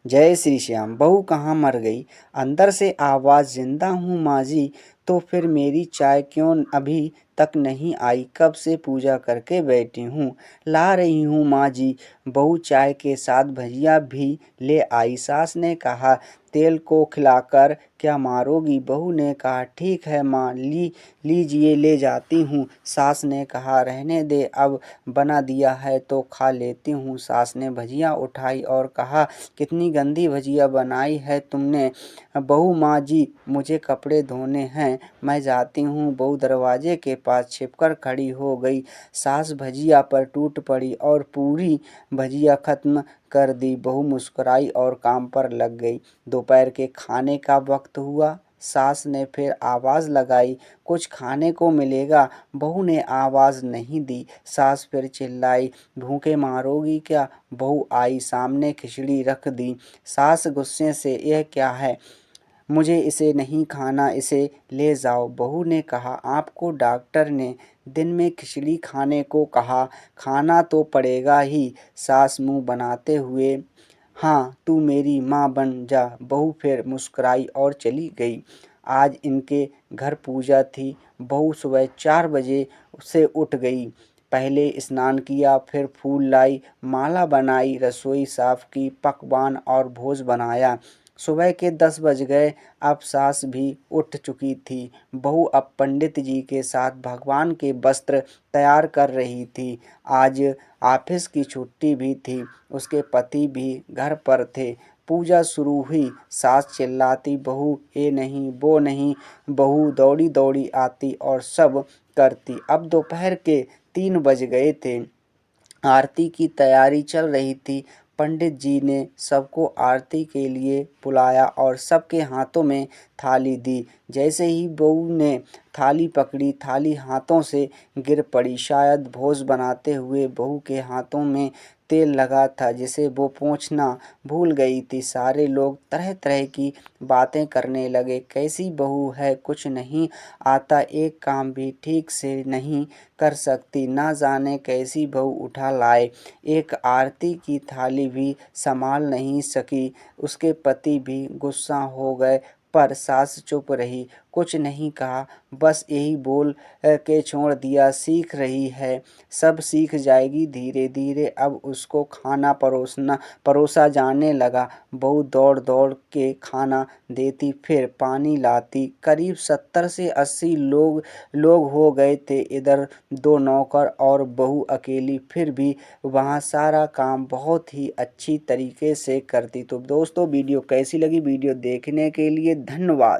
जय श्री श्याम। बहू कहाँ मर गई? अंदर से आवाज़, जिंदा हूँ माँ जी। तो फिर मेरी चाय क्यों अभी तक नहीं आई? कब से पूजा करके बैठी हूँ, ला रही हूँ माँ जी। बहू चाय के साथ भजिया भी ले आई। सास ने कहा, तेल को खिलाकर क्या मारोगी? बहू ने कहा, ठीक है माँ, लीजिए ले जाती हूँ। सास ने कहा, रहने दे, अब बना दिया है तो खा लेती हूँ। सास ने भजिया उठाई और कहा, कितनी गंदी भजिया बनाई है तुमने बहू। माँ जी, मुझे कपड़े धोने हैं, मैं जाती हूँ। बहू दरवाजे के पास छिपकर खड़ी हो गई। सास भजिया पर टूट पड़ी और पूरी भजिया खत्म कर दी। बहू मुस्कुराई और काम पर लग गई। दोपहर के खाने का वक्त हुआ। सास ने फिर आवाज़ लगाई, कुछ खाने को मिलेगा? बहू ने आवाज़ नहीं दी। सास फिर चिल्लाई, भूखे मारोगी क्या? बहू आई, सामने खिचड़ी रख दी। सास गुस्से से, यह क्या है? मुझे इसे नहीं खाना, इसे ले जाओ। बहू ने कहा, आपको डॉक्टर ने दिन में खिचड़ी खाने को कहा, खाना तो पड़ेगा ही। सास मुंह बनाते हुए, हाँ, तू मेरी माँ बन जा। बहू फिर मुस्कुराई और चली गई। आज इनके घर पूजा थी। बहू सुबह 4 बजे से उठ गई। पहले स्नान किया, फिर फूल लाई, माला बनाई, रसोई साफ की, पकवान और भोज बनाया। सुबह के 10 बज गए। अब सास भी उठ चुकी थी। बहू अब पंडित जी के साथ भगवान के वस्त्र तैयार कर रही थी। आज ऑफिस की छुट्टी भी थी। उसके पति भी घर पर थे। पूजा शुरू हुई। सास चिल्लाती, बहू ये नहीं वो नहीं। बहू दौड़ी दौड़ी आती और सब करती। अब दोपहर के 3 बज गए थे। आरती की तैयारी चल रही थी। पंडित जी ने सबको आरती के लिए बुलाया और सबके हाथों में थाली दी। जैसे ही बहू ने थाली पकड़ी, थाली हाथों से गिर पड़ी। शायद भोज बनाते हुए बहू के हाथों में तेल लगा था, जिसे वो पोंछना भूल गई थी। सारे लोग तरह तरह की बातें करने लगे। कैसी बहू है, कुछ नहीं आता, एक काम भी ठीक से नहीं कर सकती, ना जाने कैसी बहू उठा लाए। एक आरती की थाली भी संभाल नहीं सकी। उसके पति भी गुस्सा हो गए, पर सास चुप रही, कुछ नहीं कहा, बस यही बोल के छोड़ दिया, सीख रही है, सब सीख जाएगी धीरे धीरे। अब उसको खाना परोसा जाने लगा। बहू दौड़ दौड़ के खाना देती, फिर पानी लाती। करीब 70 से 80 लोग हो गए थे। इधर 2 नौकर और बहू अकेली, फिर भी वहाँ सारा काम बहुत ही अच्छी तरीके से करती। तो दोस्तों, वीडियो कैसी लगी? वीडियो देखने के लिए धन्यवाद।